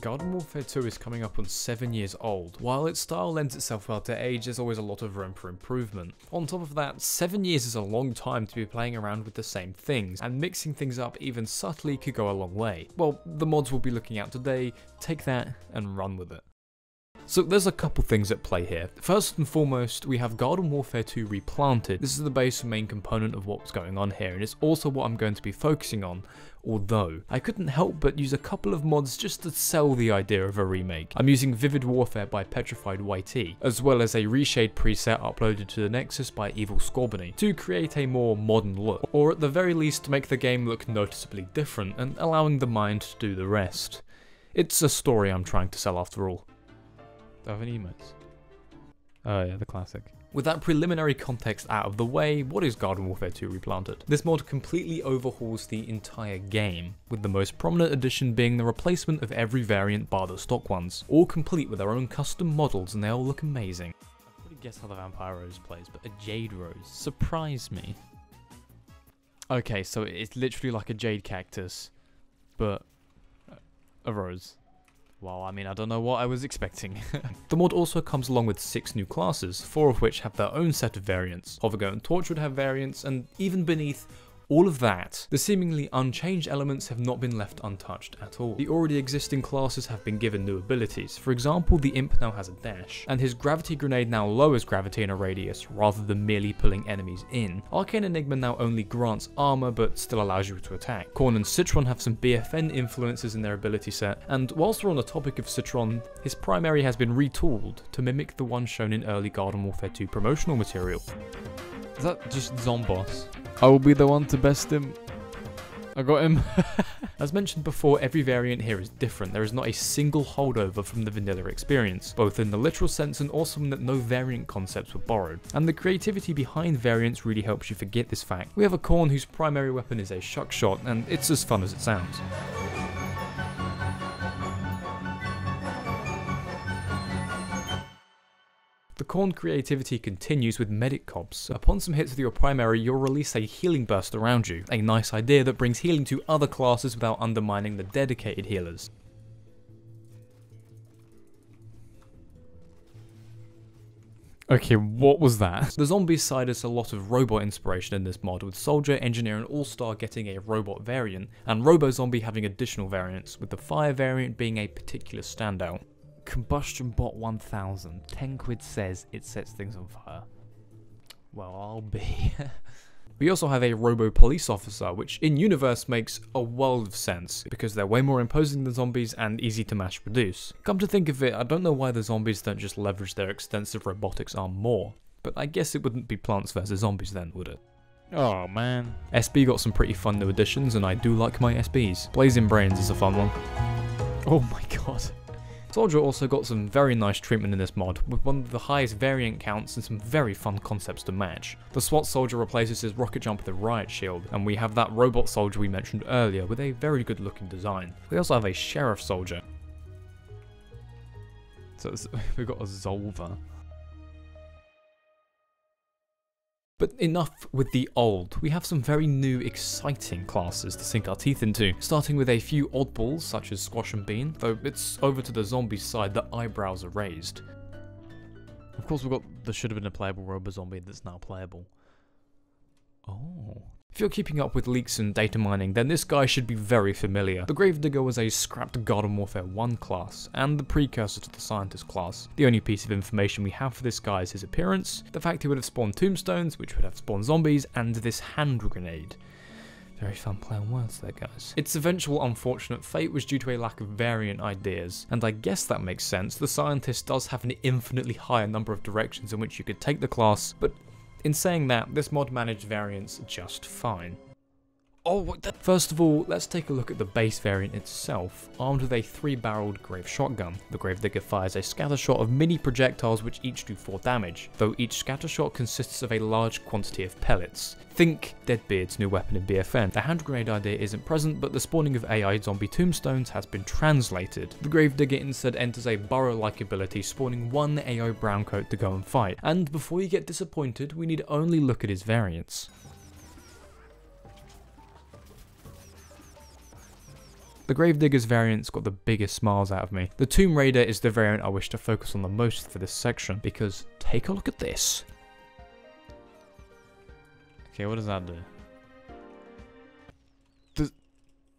Garden Warfare 2 is coming up on 7 years old. While its style lends itself well to age, there's always a lot of room for improvement. On top of that, 7 years is a long time to be playing around with the same things, and mixing things up even subtly could go a long way. Well, the mods we'll be looking at today, take that and run with it. So there's a couple things at play here. First and foremost, we have Garden Warfare 2 Replanted. This is the base and main component of what's going on here, and it's also what I'm going to be focusing on, although I couldn't help but use a couple of mods just to sell the idea of a remake. I'm using Vivid Warfare by Petrified YT, as well as a reshade preset uploaded to the Nexus by Evil Scorbunny, to create a more modern look, or at the very least make the game look noticeably different and allowing the mind to do the rest. It's a story I'm trying to sell after all. Do I have any emotes? Oh yeah, the classic. With that preliminary context out of the way, what is Garden Warfare 2 Replanted? This mod completely overhauls the entire game, with the most prominent addition being the replacement of every variant bar the stock ones, all complete with their own custom models and they all look amazing. I probably guess how the Vampire Rose plays, but a Jade Rose surprised me. Okay, so it's literally like a Jade Cactus, but a rose. Well, I mean, I don't know what I was expecting. The mod also comes along with 6 new classes, 4 of which have their own set of variants. Hovergo and Torch would have variants, and even beneath all of that, the seemingly unchanged elements have not been left untouched at all. The already existing classes have been given new abilities. For example, the Imp now has a dash, and his gravity grenade now lowers gravity in a radius, rather than merely pulling enemies in. Arcane Enigma now only grants armor, but still allows you to attack. Korn and Citron have some BFN influences in their ability set, and whilst we're on the topic of Citron, his primary has been retooled to mimic the one shown in early Garden Warfare 2 promotional material. Is that just Zomboss? I will be the one to best him. I got him. As mentioned before, every variant here is different. There is not a single holdover from the vanilla experience, both in the literal sense and also in that no variant concepts were borrowed. And the creativity behind variants really helps you forget this fact. We have a Korn whose primary weapon is a shuck shot, and it's as fun as it sounds. The Korn creativity continues with medic cops. Upon some hits with your primary, you'll release a healing burst around you, a nice idea that brings healing to other classes without undermining the dedicated healers. Okay, what was that? The zombies side is a lot of robot inspiration in this mod, with Soldier, Engineer and All-Star getting a robot variant, and Robo-Zombie having additional variants, with the fire variant being a particular standout. Combustion Bot 1000. 10 quid says it sets things on fire. Well, I'll be. We also have a Robo Police Officer, which in universe makes a world of sense, because they're way more imposing than zombies and easy to mass produce. Come to think of it, I don't know why the zombies don't just leverage their extensive robotics arm more, but I guess it wouldn't be Plants vs Zombies then, would it? Oh man. SB got some pretty fun new additions, and I do like my SBs. Blazing Brains is a fun one. Oh my god. Soldier also got some very nice treatment in this mod, with one of the highest variant counts and some very fun concepts to match. The SWAT Soldier replaces his rocket jump with a riot shield, and we have that robot soldier we mentioned earlier with a very good looking design. We also have a Sheriff Soldier. So we've got a Zolver. But enough with the old, we have some very new exciting classes to sink our teeth into, starting with a few oddballs such as Squash and Bean, though it's over to the zombie side that eyebrows are raised. Of course we've got the should have been a playable Robo-Zombie that's now playable. Oh. If you're keeping up with leaks and data mining, then this guy should be very familiar. The Gravedigger was a scrapped Garden Warfare 1 class, and the precursor to the Scientist class. The only piece of information we have for this guy is his appearance, the fact he would have spawned tombstones, which would have spawned zombies, and this hand grenade. Very fun play on words there, guys. Its eventual unfortunate fate was due to a lack of variant ideas, and I guess that makes sense. The Scientist does have an infinitely higher number of directions in which you could take the class, but in saying that, this mod managed variants just fine. First of all, let's take a look at the base variant itself, armed with a 3-barreled Grave Shotgun. The Gravedigger fires a scatter shot of mini projectiles which each do 4 damage, though each scatter shot consists of a large quantity of pellets. Think Deadbeard's new weapon in BFN. The hand grenade idea isn't present, but the spawning of AI zombie tombstones has been translated. The Gravedigger instead enters a burrow-like ability, spawning 1 AI browncoat to go and fight. And before you get disappointed, we need only look at his variants. The Gravedigger's variant's got the biggest smiles out of me. The Tomb Raider is the variant I wish to focus on the most for this section, because take a look at this. Okay, what does that do?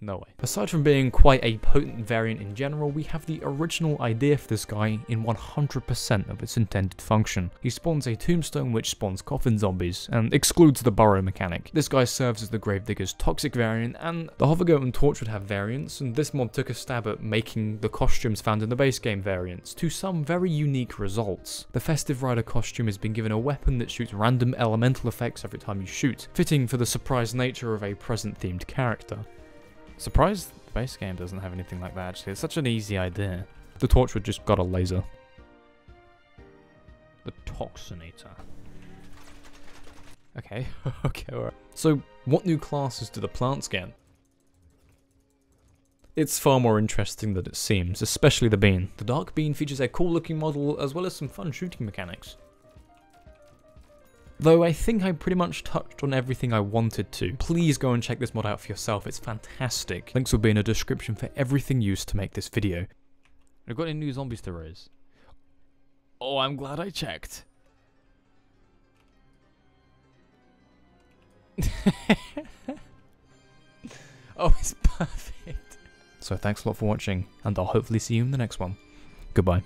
No way. Aside from being quite a potent variant in general, we have the original idea for this guy in 100% of its intended function. He spawns a tombstone which spawns coffin zombies, and excludes the burrow mechanic. This guy serves as the Gravedigger's toxic variant, and the Hovergoat and Torch would have variants, and this mod took a stab at making the costumes found in the base game variants, to some very unique results. The Festive Rider costume has been given a weapon that shoots random elemental effects every time you shoot, fitting for the surprise nature of a present-themed character. Surprised the base game doesn't have anything like that, actually. It's such an easy idea. The Torchwood just got a laser. The Toxinator. Okay, okay, alright. So, what new classes do the plants get? It's far more interesting than it seems, especially the bean. The Dark Bean features a cool looking model, as well as some fun shooting mechanics. Though I think I pretty much touched on everything I wanted to. Please go and check this mod out for yourself, it's fantastic. Links will be in the description for everything used to make this video. I've got any new zombies to raise? Oh, I'm glad I checked. Oh, it's perfect. So thanks a lot for watching, and I'll hopefully see you in the next one. Goodbye.